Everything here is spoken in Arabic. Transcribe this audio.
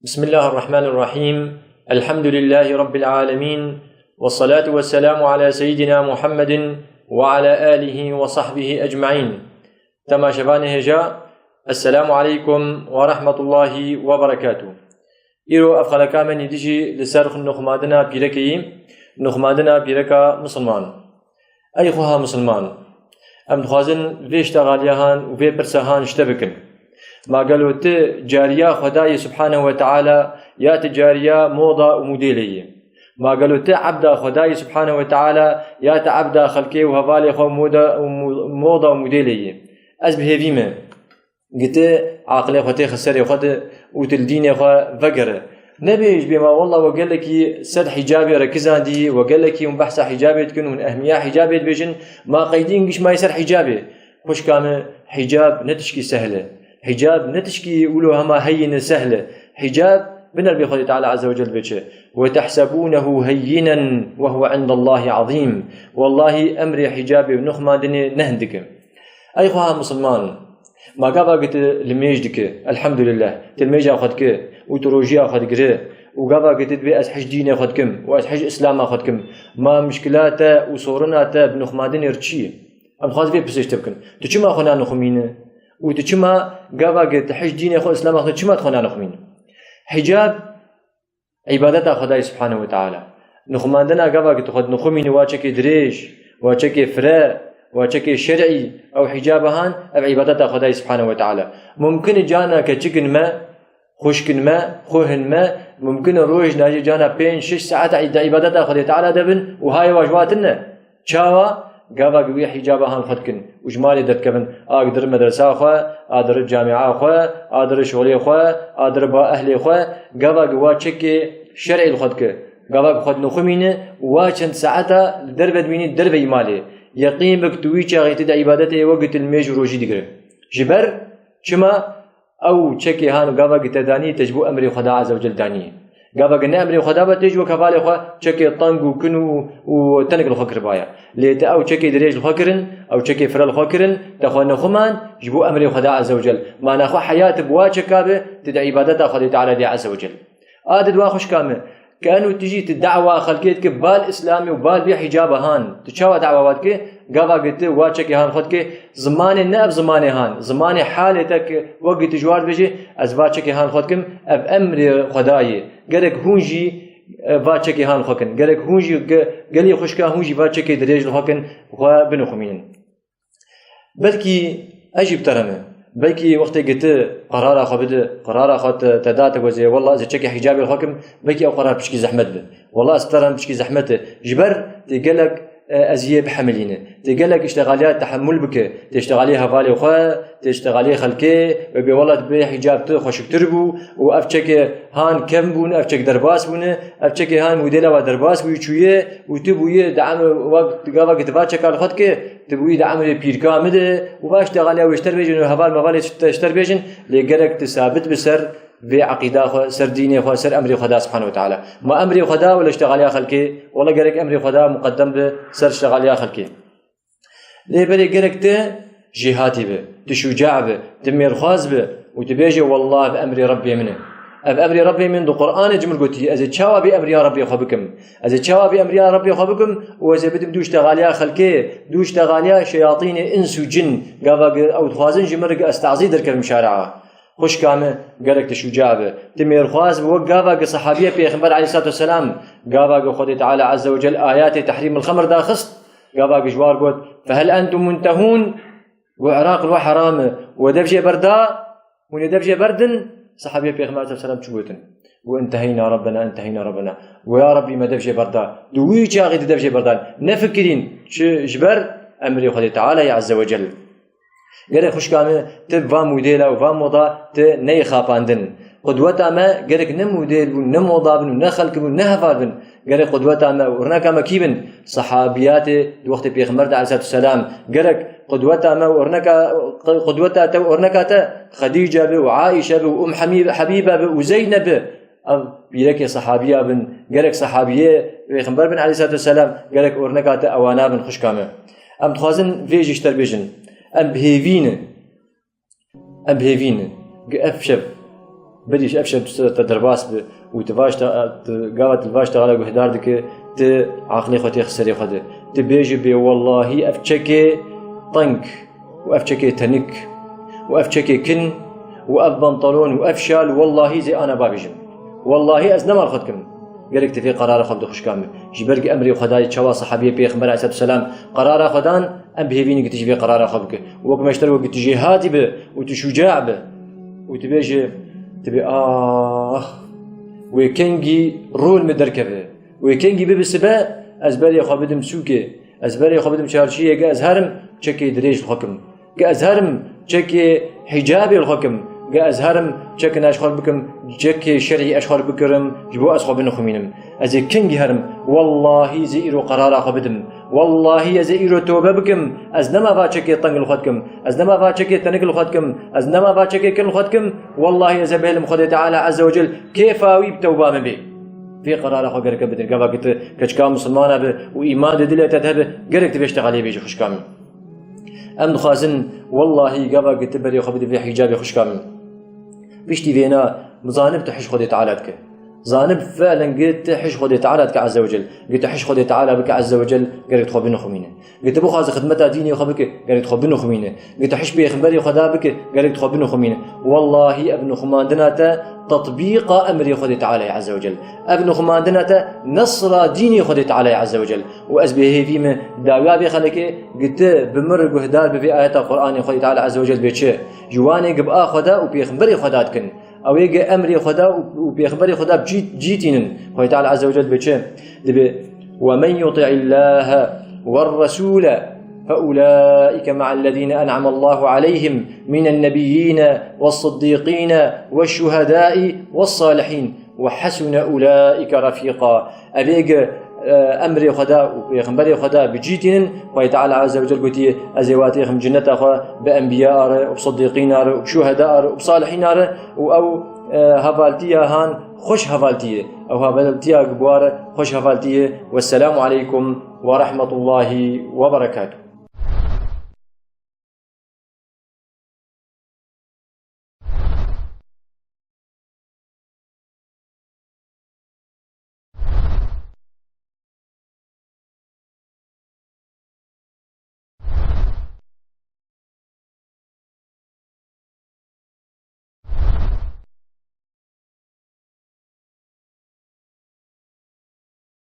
بسم الله الرحمن الرحيم. الحمد لله رب العالمين، والصلاة والسلام على سيدنا محمد وعلى آله وصحبه أجمعين. تماشبان هجا، السلام عليكم ورحمة الله وبركاته. إيرو أفخلكا من يدجي لسرخ نخمادنا بيركي نخمادنا بيركا مسلمان. أي خوها مسلمان أم دخوازن في اشتغاليهان وفي برسهان اشتبكن ما قالوا جارية خداي سبحانه وتعالى يا تجارية موضة وموديلية، ما قالوا عبد خداي سبحانه وتعالى يا تعبد خلقي وهفالي خو موضة وموديلية. أزبه فيما قلت عقلي خوتي خسري خوتي وتلديني خو فقر نبيش بما والله وقال لك سد حجابي ركزان دي وقال لك بحث حجابي تكون من أهمية حجابي بيجن ما قيدين قش ما يصير حجابي خوش كامل حجاب نتشكي سهلة، حجاب نتشكي يقولوا هما هين سهلة، حجاب بنربي خدي تعالى عز وجل بيشه وتحسبونه هينا وهو عند الله عظيم. والله أمري حجابي بنخما دني نهندك. أي خوها مسلمان ما قابا قلت لميجدك الحمد لله تلميج أخذك وتروجي أخذك وقابا قلت بي أسحج دين أخذكم وأسحج إسلام أخذكم ما مشكلاته وصورناته بنخما دني رتشي أم خاص بي بسيش تبكن تشما أخونا نخمينه وتشما قابا قلت حج دين أخذ إسلام أخذ تشما أخونا نخمينه. حجاب عبادة خداي سبحانه وتعالى نخمان دنا قابا قلت خد نخمينه واشكي دريش واشكي فراء وشكل شرعي أو حجابهان أو عبادة خداي سبحانه وتعالى. ممكن جانا كتشكن ما خوشكن ما خوهن ما ممكن روج ناجي جانا بين 6 ساعات عبادة خداي تعالى دبن وهاي واجباتنا شاوا قابا قوي حجابهان خدكن وجمالي دتكبن أقدر مدرسة خوا أقدر جامعة خوا أقدر شغلي خوا أقدر با أهلي خوا قابا قوا شكل شرعي الخدك قابا خد نخمينه واشن ساعتا درب مني درب يمالي يقين بك تويتش غيتد عبادته وقت الميج روجي دقره جبر شما أو شكي هانو قابا قتداني تجبو أمري خدا عز وجل داني قابا قلنا أمري خدا بتجبو كفالي خوا شكي الطنق وكنو وتنق الخكر بايا ليت أو شكي دريج الخكرن أو شكي فرال الخكرن تخوانا خمان جبو أمري خدا عز وجل ما ناخو حياة بواجه كابه تد عبادته خدا تعالى دي عز وجل آدد واخش كامل كانوا تجي الدعوة خلقيتك بال إسلامي وبال بحجابه هان تشاوى دعواتك قابا قلت واتشك هان خدك زمان ناب زمان هان زمان حالتك وقت جوار بيجي أزباتشك هان خدكم أب أمر خداي قالك هونجي واتشك هان خدكن قالك هونجي قالي خشكا هونجي واتشك دريج الخدكن وبنو خمين بلكي أجيب ترمه بلكي وقت قلت قرار أخذت تدات وزي والله إذا تشكي حجابي الحكم بلكي أو قرار بشكي زحمت به والله استرم بشكي زحمته جبر تقلك أزيه بحملينه تقلك اشتغاليات تحمل بك تشتغاليها فالي وخا تشتغاليه خلكي وبي والله تبي حجاب خوشك تربو وأفشك هان كم بون أفشك درباس بونه أفشك هان موديلا ودرباس ويشويه وتبويه دعم وقت قابا كتباتشك على خدك تبوي دعم البيركا مده وباش تغالي ويشتر بيجن وهفال مفال يشتر بيجن لقلك تثابت بسر في عقيدة سر ديني خو سر أمري خدا سبحانه وتعالى ما أمري خدا ولا اشتغالي خلقي والله قالك أمري خدا مقدم بسر اشتغالي خلقي ليه بالي قالك ته جهاتي به تشجاع به تمير خاز به وتبيجي والله بأمري ربي منه بأمري ربي من القرآن جمل قلتي إذا تشاوى بأمري ربي خبكم إذا تشاوى بأمري ربي خبكم وإذا بدم دوش تغاليا خلقي دوش تغاليا شياطين إنس وجن قابا أو تخازن جمرق استعزي درك المشارعة خوش كامل قالك تشجاع به تمير خاز وقابا صحابيه بيغمبر عليه الصلاه والسلام قابا خدي تعالى عز وجل ايات تحريم الخمر دا خص قابا جوار قلت فهل انتم منتهون وعراق وحرام ودبجه بردا وندبجه بردن صحابيه بيغمبر عليه الصلاه والسلام شبوتن وانتهينا ربنا ويا ربي ما دبجه بردا دوي جاغي دبجه بردان نفكرين جبر امري خدي تعالى عز وجل قالك خوش كامل تبا موديلا وفا موضة تني خاباندن قدوتا ما قالك نموديل ونموضة بن ونخلق بن ونهفار بن قالك قدوتا ما ورناكا ما كيبن صحابيات وقت بيغمرت عليه الصلاة والسلام قالك قدوتا ما ورناكا قدوتا ورناكا خديجة بو وعائشة بو وأم حبيبة بو وزينب بيلك صحابية بن قالك صحابية بيغمبر بن عليه الصلاة والسلام قالك ورناكا أوانا بن خوش كامل أم تخازن فيجي اشتر بيجن أم بهيفين أفشب بديش أفشل تدرباس وتفاش قاوت الفاش تغلق وهدار دك ت عقلي خوتي خسري خده تبيجي بي والله أفشكي طنك وأفشكي تنك وأفشكي كن وأف بنطلون وأفشال والله زي أنا بابيجم والله أزنم الخدكم قالك تفي قرار خد خوش كامل جبرك أمري وخداي تشوا صحابي بيغمبر عليه السلام قرار خدان أم بهبيني قلت جبي قرار خدك وقت ما اشتروا قلت جي هادي به وتشجاع به وتبيجي تبي ويكنجي رول مدركبه ويكنجي بسباء أزبالي خابدم سوكي أزبالي خابدم شارشية جا أزهرم تشكي دريج الحكم جا أزهرم تشكي حجابي الحكم جا أزهرم تشكي أشخار بكم تشكي شرعي أشخار بكرم جبوا أصحاب نخمينم أزي كنجي هرم والله زئيرو قرار خابدم والله زئيرو توبة بكم أزنما فاتشكي طنق الخدكم أزنما فاتشكي تنق الخدكم أزنما فاتشكي كل الخدكم والله زبيل مخدي تعالى عز وجل كيف أويب توبة مبي في قرار أخو قرك بدر قبا كت كشكام مسلمان به وإيمان دليل تذهب قرك تبيشتغل عليه بيجي خوش كامل أم خازن والله قبا كت بري خبدي في حجابي خوش كامل بيشتي فينا مزانب تحش خدي تعالى بك زانب فعلا قلت حش خدي تعالى بك عز وجل قلت حش خدي تعالى بك عز وجل قرك تخبينه خمينه قلت ابو خاز خدمتها ديني وخبك قرك تخبينه خمينه قلت حش بي خبري خدا بك قرك تخبينه خمينه والله ابن خماندنا تطبيق أمر خدي تعالى عز وجل ابن خماندنا نصر ديني خدي تعالى عز وجل وأسبه في من دعوة بخلك قلت بمر جهدار بفي آيات القرآن خدي تعالى عز وجل بيتش جواني قبآ خدا وبيخبري خداتكن أو يجي أمر خدا وبيخبري خدا بجيتين خدي تعالى عز وجل بيتش ومن يطع الله والرسول فأولئك مع الذين أنعم الله عليهم من النبيين والصديقين والشهداء والصالحين وحسن أولئك رفيقا أبيك أمر خدا ويخبر خدا بجيتين ويتعالى عز وجل قلتي أزواتيهم جنة أخوة بأنبياء وبصديقين وبشهداء وبصالحين أو هفالتيا هان خوش هفالتيا أو هفالتيا قبوار خوش هفالتيا والسلام عليكم ورحمة الله وبركاته.